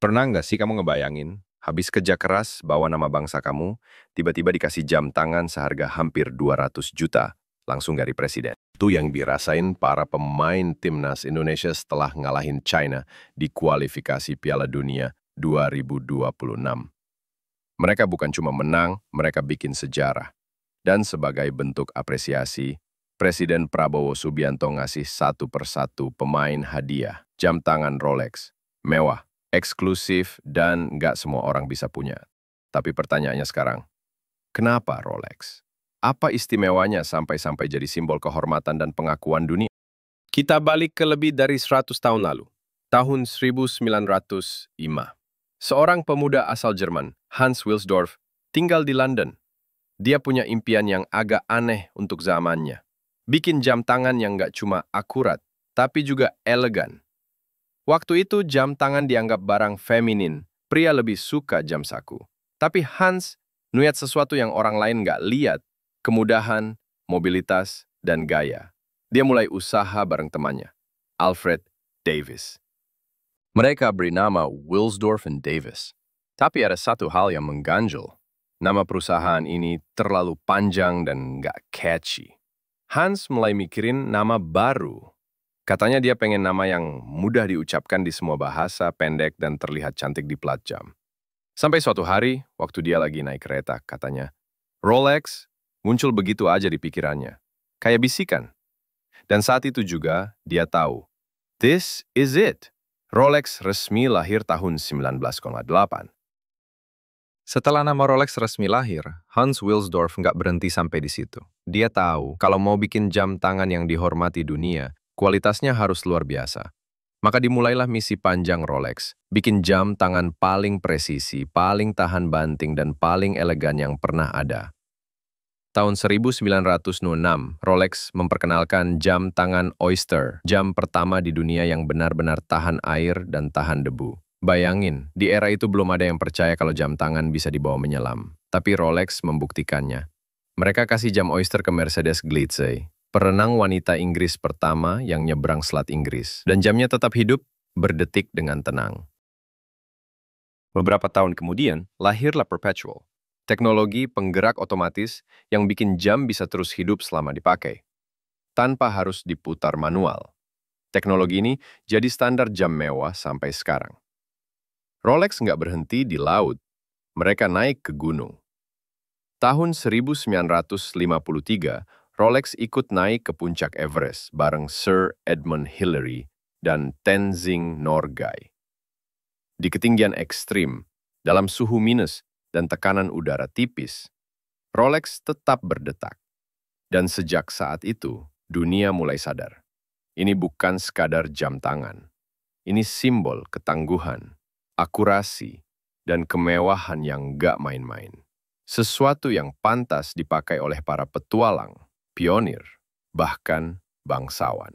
Pernah nggak sih kamu ngebayangin, habis kerja keras bawa nama bangsa kamu, tiba-tiba dikasih jam tangan seharga hampir 200 juta, langsung dari presiden. Itu yang dirasain para pemain timnas Indonesia setelah ngalahin China di kualifikasi Piala Dunia 2026. Mereka bukan cuma menang, mereka bikin sejarah. Dan sebagai bentuk apresiasi, Presiden Prabowo Subianto ngasih satu persatu pemain hadiah, jam tangan Rolex, mewah, eksklusif, dan nggak semua orang bisa punya. Tapi pertanyaannya sekarang, kenapa Rolex? Apa istimewanya sampai-sampai jadi simbol kehormatan dan pengakuan dunia? Kita balik ke lebih dari 100 tahun lalu, tahun 1905. Seorang pemuda asal Jerman, Hans Wilsdorf, tinggal di London. Dia punya impian yang agak aneh untuk zamannya. Bikin jam tangan yang nggak cuma akurat, tapi juga elegan. Waktu itu jam tangan dianggap barang feminin, pria lebih suka jam saku. Tapi Hans nuliat sesuatu yang orang lain nggak lihat, kemudahan, mobilitas, dan gaya. Dia mulai usaha bareng temannya, Alfred Davis. Mereka beri nama Wilsdorf and Davis. Tapi ada satu hal yang mengganjal. Nama perusahaan ini terlalu panjang dan nggak catchy. Hans mulai mikirin nama baru. Katanya dia pengen nama yang mudah diucapkan di semua bahasa, pendek, dan terlihat cantik di plat jam. Sampai suatu hari, waktu dia lagi naik kereta, katanya, Rolex muncul begitu aja di pikirannya. Kayak bisikan. Dan saat itu juga, dia tahu, this is it. Rolex resmi lahir tahun 1908. Setelah nama Rolex resmi lahir, Hans Wilsdorf nggak berhenti sampai di situ. Dia tahu kalau mau bikin jam tangan yang dihormati dunia, kualitasnya harus luar biasa. Maka dimulailah misi panjang Rolex, bikin jam tangan paling presisi, paling tahan banting, dan paling elegan yang pernah ada. Tahun 1906, Rolex memperkenalkan jam tangan Oyster, jam pertama di dunia yang benar-benar tahan air dan tahan debu. Bayangin, di era itu belum ada yang percaya kalau jam tangan bisa dibawa menyelam. Tapi Rolex membuktikannya. Mereka kasih jam Oyster ke Mercedes Gleitze, perenang wanita Inggris pertama yang nyebrang Selat Inggris. Dan jamnya tetap hidup, berdetik dengan tenang. Beberapa tahun kemudian, lahirlah Perpetual. Teknologi penggerak otomatis yang bikin jam bisa terus hidup selama dipakai, tanpa harus diputar manual. Teknologi ini jadi standar jam mewah sampai sekarang. Rolex nggak berhenti di laut, mereka naik ke gunung. Tahun 1953, Rolex ikut naik ke puncak Everest bareng Sir Edmund Hillary dan Tenzing Norgay. Di ketinggian ekstrim, dalam suhu minus dan tekanan udara tipis, Rolex tetap berdetak. Dan sejak saat itu, dunia mulai sadar. Ini bukan sekadar jam tangan. Ini simbol ketangguhan, akurasi, dan kemewahan yang gak main-main. Sesuatu yang pantas dipakai oleh para petualang, pionir, bahkan bangsawan.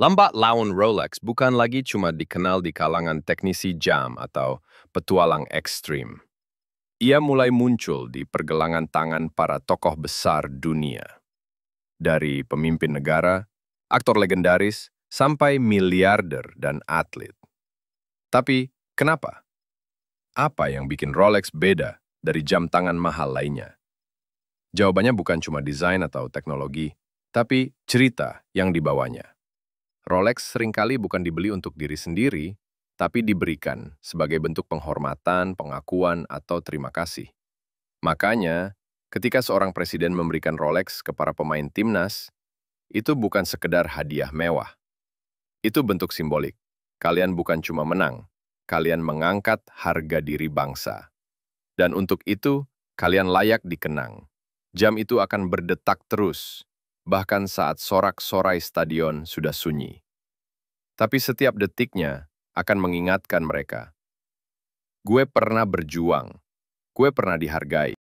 Lambat laun Rolex bukan lagi cuma dikenal di kalangan teknisi jam atau petualang ekstrim. Ia mulai muncul di pergelangan tangan para tokoh besar dunia. Dari pemimpin negara, aktor legendaris, sampai miliarder dan atlet. Tapi kenapa? Apa yang bikin Rolex beda dari jam tangan mahal lainnya? Jawabannya bukan cuma desain atau teknologi, tapi cerita yang dibawanya. Rolex seringkali bukan dibeli untuk diri sendiri, tapi diberikan sebagai bentuk penghormatan, pengakuan, atau terima kasih. Makanya, ketika seorang presiden memberikan Rolex ke para pemain timnas, itu bukan sekedar hadiah mewah. Itu bentuk simbolik. Kalian bukan cuma menang, kalian mengangkat harga diri bangsa. Dan untuk itu, kalian layak dikenang. Jam itu akan berdetak terus, bahkan saat sorak-sorai stadion sudah sunyi. Tapi setiap detiknya akan mengingatkan mereka. Gue pernah berjuang, gue pernah dihargai.